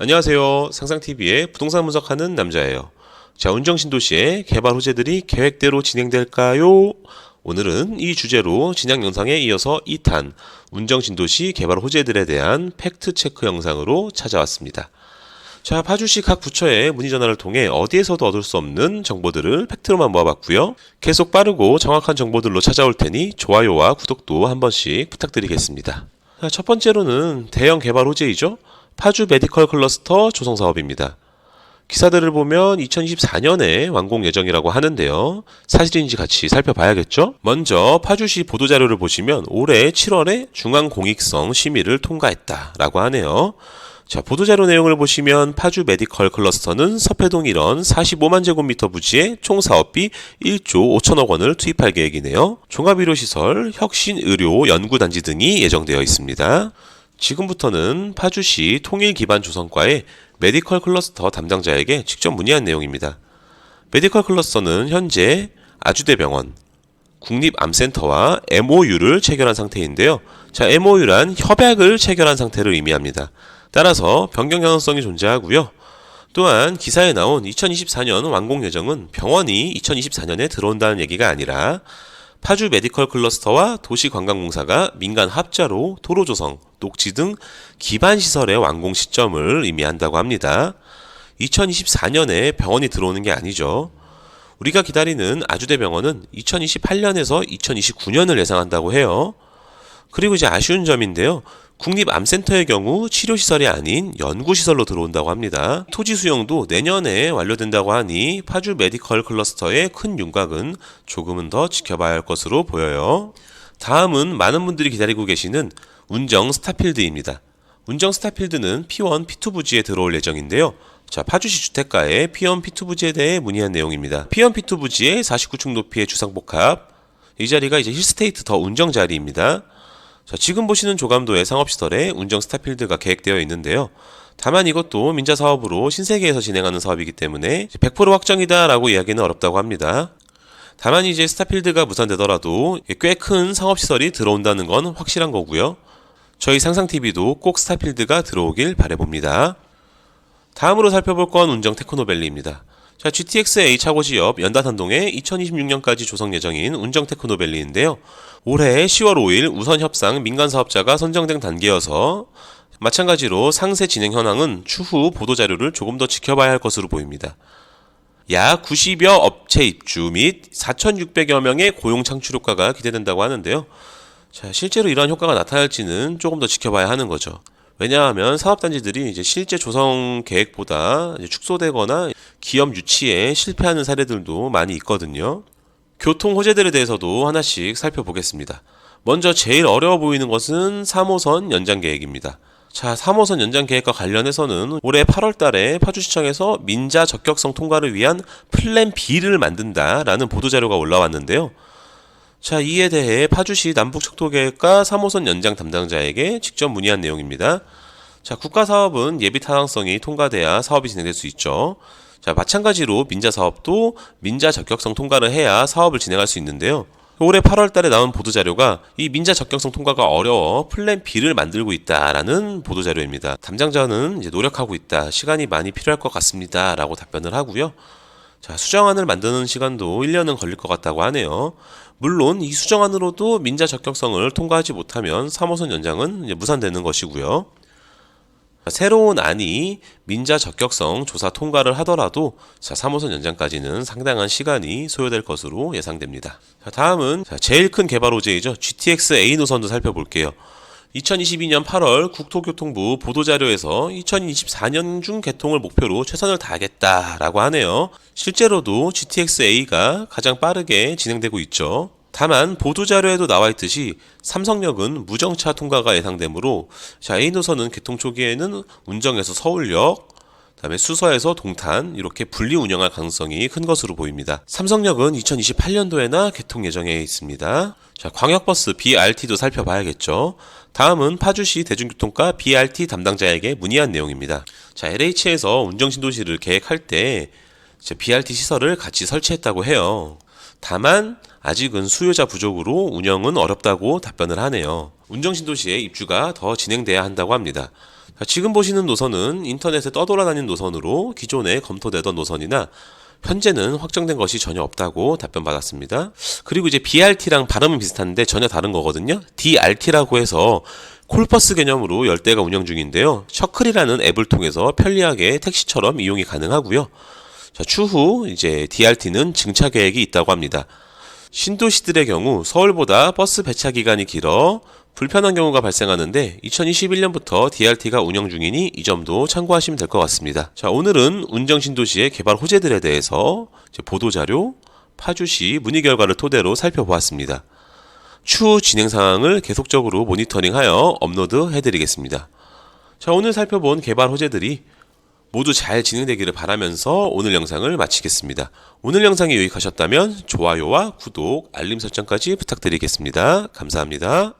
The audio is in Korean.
안녕하세요. 상상TV의 부동산 분석하는 남자예요. 자, 운정신도시의 개발 호재들이 계획대로 진행될까요? 오늘은 이 주제로 진행 영상에 이어서 2탄 운정신도시 개발 호재들에 대한 팩트체크 영상으로 찾아왔습니다. 자, 파주시 각 부처의 문의전화를 통해 어디에서도 얻을 수 없는 정보들을 팩트로만 모아봤고요. 계속 빠르고 정확한 정보들로 찾아올 테니 좋아요와 구독도 한 번씩 부탁드리겠습니다. 자, 첫 번째로는 대형 개발 호재이죠. 파주 메디컬 클러스터 조성 사업입니다. 기사들을 보면 2024년에 완공 예정이라고 하는데요. 사실인지 같이 살펴봐야겠죠? 먼저 파주시 보도자료를 보시면 올해 7월에 중앙공익성 심의를 통과했다라고 하네요. 자, 보도자료 내용을 보시면 파주 메디컬 클러스터는 서패동 일원 45만 제곱미터 부지에 총 사업비 1조 5천억 원을 투입할 계획이네요. 종합의료시설, 혁신의료연구단지 등이 예정되어 있습니다. 지금부터는 파주시 통일기반조성과의 메디컬 클러스터 담당자에게 직접 문의한 내용입니다. 메디컬 클러스터는 현재 아주대병원, 국립암센터와 MOU를 체결한 상태인데요. 자, MOU란 협약을 체결한 상태를 의미합니다. 따라서 변경 가능성이 존재하고요. 또한 기사에 나온 2024년 완공 예정은 병원이 2024년에 들어온다는 얘기가 아니라 파주 메디컬 클러스터와 도시관광공사가 민간 합자로 도로 조성, 녹지 등 기반시설의 완공 시점을 의미한다고 합니다. 2024년에 병원이 들어오는 게 아니죠. 우리가 기다리는 아주대병원은 2028년에서 2029년을 예상한다고 해요. 그리고 이제 아쉬운 점인데요. 국립암센터의 경우 치료시설이 아닌 연구시설로 들어온다고 합니다. 토지 수용도 내년에 완료된다고 하니 파주 메디컬 클러스터의 큰 윤곽은 조금은 더 지켜봐야 할 것으로 보여요. 다음은 많은 분들이 기다리고 계시는 운정 스타필드입니다. 운정 스타필드는 P1, P2 부지에 들어올 예정인데요. 자, 파주시 주택가의 P1, P2 부지에 대해 문의한 내용입니다. P1, P2 부지의 49층 높이의 주상복합, 이 자리가 이제 힐스테이트 더 운정 자리입니다. 자, 지금 보시는 조감도의 상업시설에 운정 스타필드가 계획되어 있는데요. 다만 이것도 민자사업으로 신세계에서 진행하는 사업이기 때문에 100% 확정이다 라고 이야기는 어렵다고 합니다. 다만 이제 스타필드가 무산되더라도 꽤 큰 상업시설이 들어온다는 건 확실한 거고요. 저희 상상TV도 꼭 스타필드가 들어오길 바라봅니다. 다음으로 살펴볼 건 운정 테크노밸리입니다. 자, GTX-A 차고지역 연단한동에 2026년까지 조성 예정인 운정 테크노밸리인데요. 올해 10월 5일 우선 협상 민간사업자가 선정된 단계여서 마찬가지로 상세 진행 현황은 추후 보도자료를 조금 더 지켜봐야 할 것으로 보입니다. 약 90여 업체 입주 및 4,600여 명의 고용 창출 효과가 기대된다고 하는데요. 자, 실제로 이러한 효과가 나타날지는 조금 더 지켜봐야 하는 거죠. 왜냐하면 사업단지들이 이제 실제 조성 계획보다 축소되거나 기업 유치에 실패하는 사례들도 많이 있거든요. 교통 호재들에 대해서도 하나씩 살펴보겠습니다. 먼저 제일 어려워 보이는 것은 3호선 연장 계획입니다. 자, 3호선 연장 계획과 관련해서는 올해 8월 달에 파주시청에서 민자 적격성 통과를 위한 플랜 B를 만든다라는 보도자료가 올라왔는데요. 자, 이에 대해 파주시 남북척도계획과 3호선 연장 담당자에게 직접 문의한 내용입니다. 자, 국가사업은 예비 타당성이 통과돼야 사업이 진행될 수 있죠. 자, 마찬가지로 민자사업도 민자 적격성 통과를 해야 사업을 진행할 수 있는데요. 올해 8월 달에 나온 보도자료가 이 민자 적격성 통과가 어려워 플랜 B를 만들고 있다라는 보도자료입니다. 담당자는 이제 노력하고 있다. 시간이 많이 필요할 것 같습니다. 라고 답변을 하고요. 자, 수정안을 만드는 시간도 1년은 걸릴 것 같다고 하네요. 물론 이 수정안으로도 민자 적격성을 통과하지 못하면 3호선 연장은 이제 무산되는 것이고요. 새로운 안이 민자 적격성 조사 통과를 하더라도 3호선 연장까지는 상당한 시간이 소요될 것으로 예상됩니다. 자, 다음은 제일 큰 개발 호재이죠. GTX-A 노선도 살펴볼게요. 2022년 8월 국토교통부 보도자료에서 2024년 중 개통을 목표로 최선을 다하겠다라고 하네요. 실제로도 GTX-A가 가장 빠르게 진행되고 있죠. 다만 보도자료에도 나와있듯이 삼성역은 무정차 통과가 예상되므로 A 노선은 개통 초기에는 운정에서 서울역, 그다음에 수서에서 동탄 이렇게 분리 운영할 가능성이 큰 것으로 보입니다. 삼성역은 2028년도에나 개통 예정에 있습니다. 자, 광역버스 BRT도 살펴봐야겠죠. 다음은 파주시 대중교통과 BRT 담당자에게 문의한 내용입니다. 자, LH에서 운정신도시를 계획할 때 BRT 시설을 같이 설치했다고 해요. 다만 아직은 수요자 부족으로 운영은 어렵다고 답변을 하네요. 운정신도시의 입주가 더 진행돼야 한다고 합니다. 자, 지금 보시는 노선은 인터넷에 떠돌아다닌 노선으로 기존에 검토되던 노선이나 현재는 확정된 것이 전혀 없다고 답변받았습니다. 그리고 이제 BRT랑 발음은 비슷한데 전혀 다른 거거든요. DRT라고 해서 콜버스 개념으로 열대가 운영 중인데요. 셔클이라는 앱을 통해서 편리하게 택시처럼 이용이 가능하고요. 자, 추후 이제 DRT는 증차 계획이 있다고 합니다. 신도시들의 경우 서울보다 버스 배차 기간이 길어 불편한 경우가 발생하는데 2021년부터 DRT가 운영 중이니 이 점도 참고하시면 될 것 같습니다. 자, 오늘은 운정신도시의 개발 호재들에 대해서 보도자료, 파주시 문의 결과를 토대로 살펴보았습니다. 추후 진행 상황을 계속적으로 모니터링하여 업로드 해드리겠습니다. 자, 오늘 살펴본 개발 호재들이 모두 잘 진행되기를 바라면서 오늘 영상을 마치겠습니다. 오늘 영상이 유익하셨다면 좋아요와 구독, 알림 설정까지 부탁드리겠습니다. 감사합니다.